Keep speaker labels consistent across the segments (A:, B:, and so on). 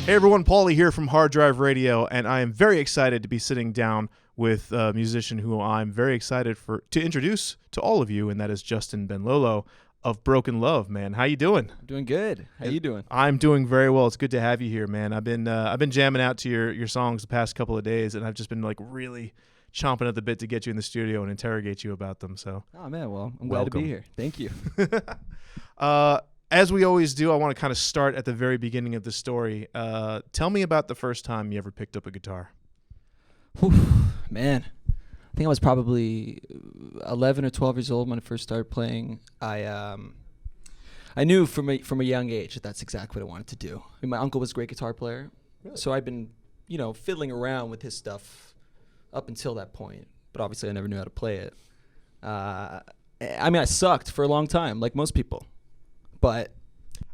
A: Hey everyone, Paulie here from HardDrive Radio, and I am very excited to be sitting down with a musician who I'm very excited to introduce to all of you, and that is Justin Benlolo of BRKN LOVE. Man, how you doing?
B: I'm doing good. How you doing?
A: I'm doing very well. It's good to have you here, man. I've been jamming out to your songs the past couple of days, and I've just been like really chomping at the bit to get you in the studio and interrogate you about them. So,
B: oh man, well, I'm glad to be here. Thank you.
A: As we always do, I want to kind of start at the very beginning of the story. Tell me about the first time you ever picked up a guitar.
B: Whew, man, I think I was probably 11 or 12 years old when I first started playing. I knew from a young age that that's exactly what I wanted to do. I mean, my uncle was a great guitar player, really? So I'd been, fiddling around with his stuff up until that point. But obviously, I never knew how to play it. I mean, I sucked for a long time, like most people. But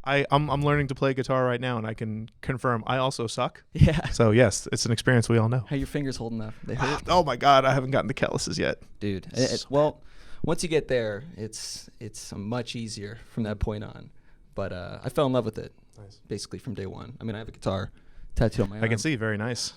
A: I'm learning to play guitar right now, and I can confirm I also suck.
B: Yeah.
A: So yes, it's an experience we all know.
B: How are your fingers holding up? They hurt?
A: Oh my God, I haven't gotten the calluses yet,
B: dude. Well, once you get there, it's much easier from that point on. But I fell in love with it, basically from day one. I mean, I have a guitar tattooed on my arm.
A: I can see, very nice.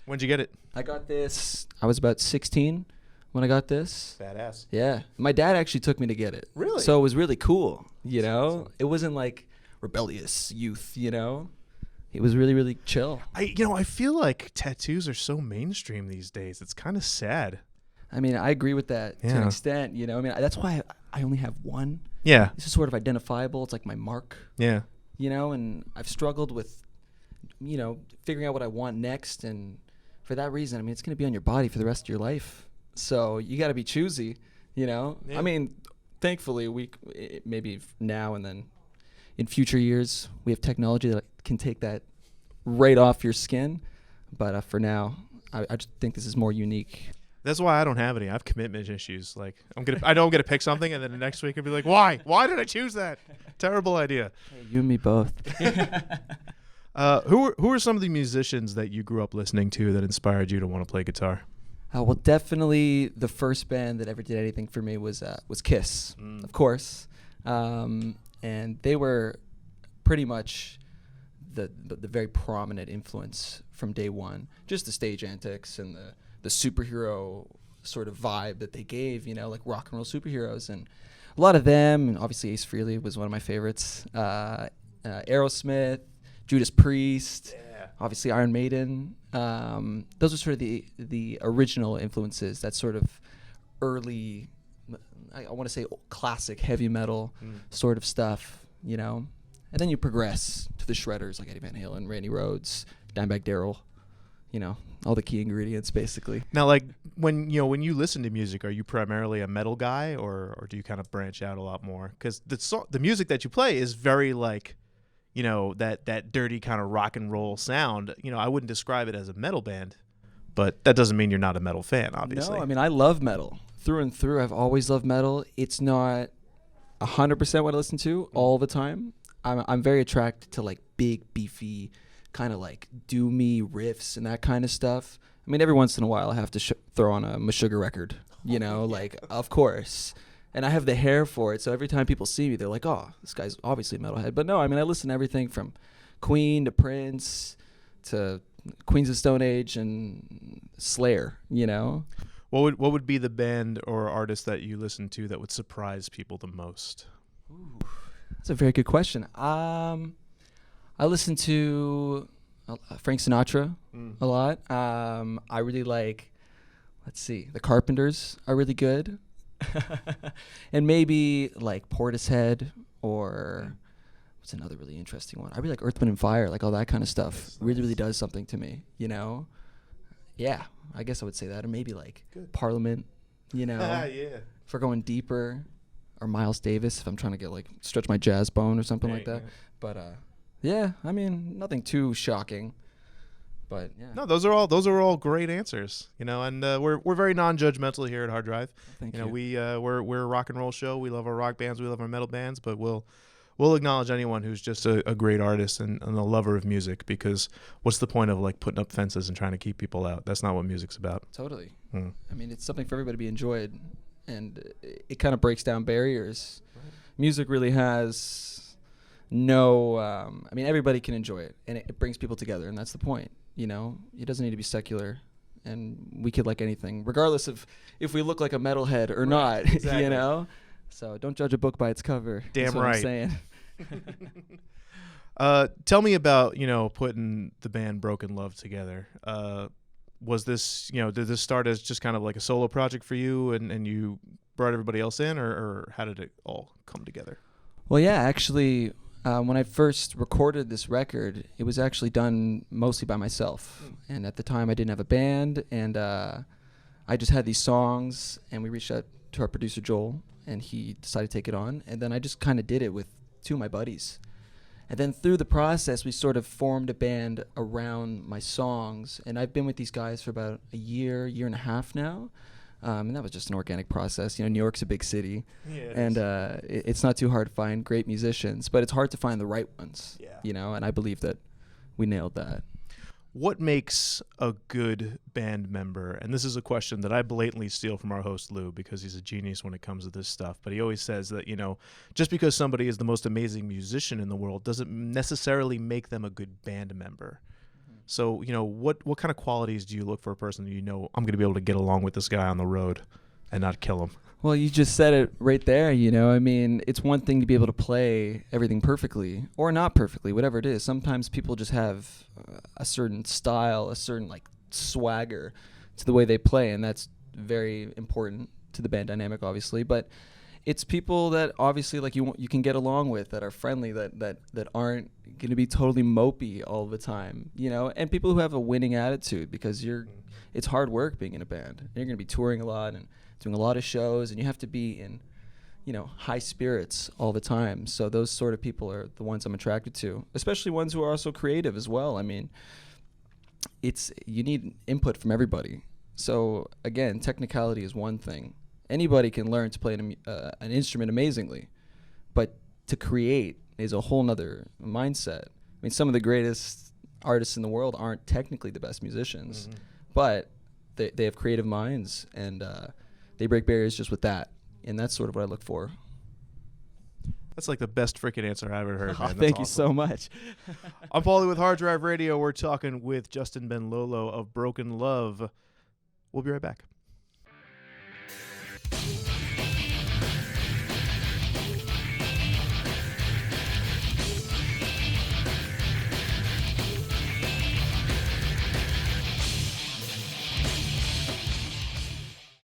A: When'd you get it?
B: I got this. I was about 16 when I got this.
A: Badass.
B: Yeah. My dad actually took me to get it.
A: Really?
B: So it was really cool,
A: Awesome.
B: It wasn't like rebellious youth, It was really, really chill.
A: I feel like tattoos are so mainstream these days. It's kind of sad.
B: I mean, I agree with that to an
A: Yeah.
B: extent, I mean, that's why I only have one.
A: Yeah.
B: This is sort of identifiable. It's like my mark,
A: Yeah.
B: And I've struggled with, figuring out what I want next. And for that reason, I mean, it's going to be on your body for the rest of your life. So you got to be choosy, Yeah. I mean, thankfully, maybe now and then in future years, we have technology that can take that right off your skin. But for now, I just think this is more unique.
A: That's why I don't have any. I have commitment issues. Like I know I'm gonna pick something, and then the next week I'll be like, why? Why did I choose that? Terrible idea.
B: Hey, you and me both.
A: Who are some of the musicians that you grew up listening to that inspired you to want to play guitar?
B: Well, definitely the first band that ever did anything for me was Kiss, of course, and they were pretty much the very prominent influence from day one. Just the stage antics and the superhero sort of vibe that they gave, like rock and roll superheroes, and a lot of them. And obviously, Ace Frehley was one of my favorites. Aerosmith, Judas Priest. Yeah. Obviously, Iron Maiden. Those are sort of the original influences. That sort of early, I want to say classic heavy metal sort of stuff, And then you progress to the shredders like Eddie Van Halen, Randy Rhoads, Dimebag Darrell, all the key ingredients basically.
A: Now, like when you listen to music, are you primarily a metal guy, or do you kind of branch out a lot more? Because the music that you play is very like, that dirty kind of rock and roll sound. I wouldn't describe it as a metal band, but that doesn't mean you're not a metal fan, obviously.
B: No, I mean, I love metal through and through. I've always loved metal. It's not 100% what I listen to all the time. I'm very attracted to like big, beefy, kind of like doomy riffs and that kind of stuff. I mean, every once in a while I have to throw on a Meshuggah record, like, of course. And I have the hair for it, so every time people see me, they're like, oh, this guy's obviously a metalhead. But no, I mean, I listen to everything from Queen to Prince to Queens of Stone Age and Slayer,
A: What would be the band or artist that you listen to that would surprise people the most?
B: Ooh, that's a very good question. I listen to Frank Sinatra a lot. I really like, the Carpenters are really good. And maybe like Portishead, or what's another really interesting one? I really like Earth, Wind & Fire, like all that kind of stuff. Really, really does something to me, Yeah, I guess I would say that. Or maybe like Parliament,
A: Yeah.
B: If we're going deeper. Or Miles Davis if I'm trying to get stretch my jazz bone or something like that. But yeah, I mean, nothing too shocking. But yeah.
A: No, those are all great answers, and we're very non-judgmental here at HardDrive.
B: Thank you.
A: We're a rock and roll show. We love our rock bands, we love our metal bands, but we'll acknowledge anyone who's just a great artist and a lover of music, because what's the point of like putting up fences and trying to keep people out? That's not what music's about.
B: Totally. I mean, it's something for everybody to be enjoyed, and it kind of breaks down barriers. Right. Music really has no, I mean, everybody can enjoy it, and it brings people together, and that's the point. You know, it doesn't need to be secular, and we could like anything, regardless of if we look like a metalhead or not.
A: Exactly.
B: You know, so don't judge a book by its cover.
A: Damn
B: That's what
A: right.
B: I'm saying.
A: Tell me about, putting the band Broken Love together. Was this, did this start as just kind of like a solo project for you, and you brought everybody else in, or how did it all come together?
B: Well, yeah, actually, when I first recorded this record, it was actually done mostly by myself. And at the time, I didn't have a band, and I just had these songs, and we reached out to our producer, Joel, and he decided to take it on. And then I just kind of did it with two of my buddies. And then through the process, we sort of formed a band around my songs. And I've been with these guys for about a year and a half now. And that was just an organic process. You know, New York's a big city.
A: Yeah,
B: And it's not too hard to find great musicians, but it's hard to find the right ones.
A: Yeah.
B: You know, and I believe that we nailed that.
A: What makes a good band member? And this is a question that I blatantly steal from our host, Lou, because he's a genius when it comes to this stuff. But he always says that, just because somebody is the most amazing musician in the world doesn't necessarily make them a good band member. Mm-hmm. So, what kind of qualities do you look for a person that I'm going to be able to get along with this guy on the road and not kill him?
B: Well, you just said it right there, I mean, it's one thing to be able to play everything perfectly or not perfectly, whatever it is. Sometimes people just have a certain style, a certain swagger to the way they play, and that's very important to the band dynamic, obviously. But it's people that obviously you can get along with, that are friendly, that aren't going to be totally mopey all the time, and people who have a winning attitude, because it's hard work being in a band. And you're going to be touring a lot and doing a lot of shows, and you have to be in, high spirits all the time. So those sort of people are the ones I'm attracted to, especially ones who are also creative as well. I mean, you need input from everybody. So again, technicality is one thing. Anybody can learn to play an instrument amazingly, but to create is a whole nother mindset. I mean, some of the greatest artists in the world aren't technically the best musicians, but they have creative minds, and they break barriers just with that. And that's sort of what I look for.
A: That's like the best freaking answer I've ever heard, man. That's
B: Thank you
A: awesome.
B: so much.
A: I'm Paulie with HardDrive Radio. We're talking with Justin Benlolo of Broken Love. We'll be right back.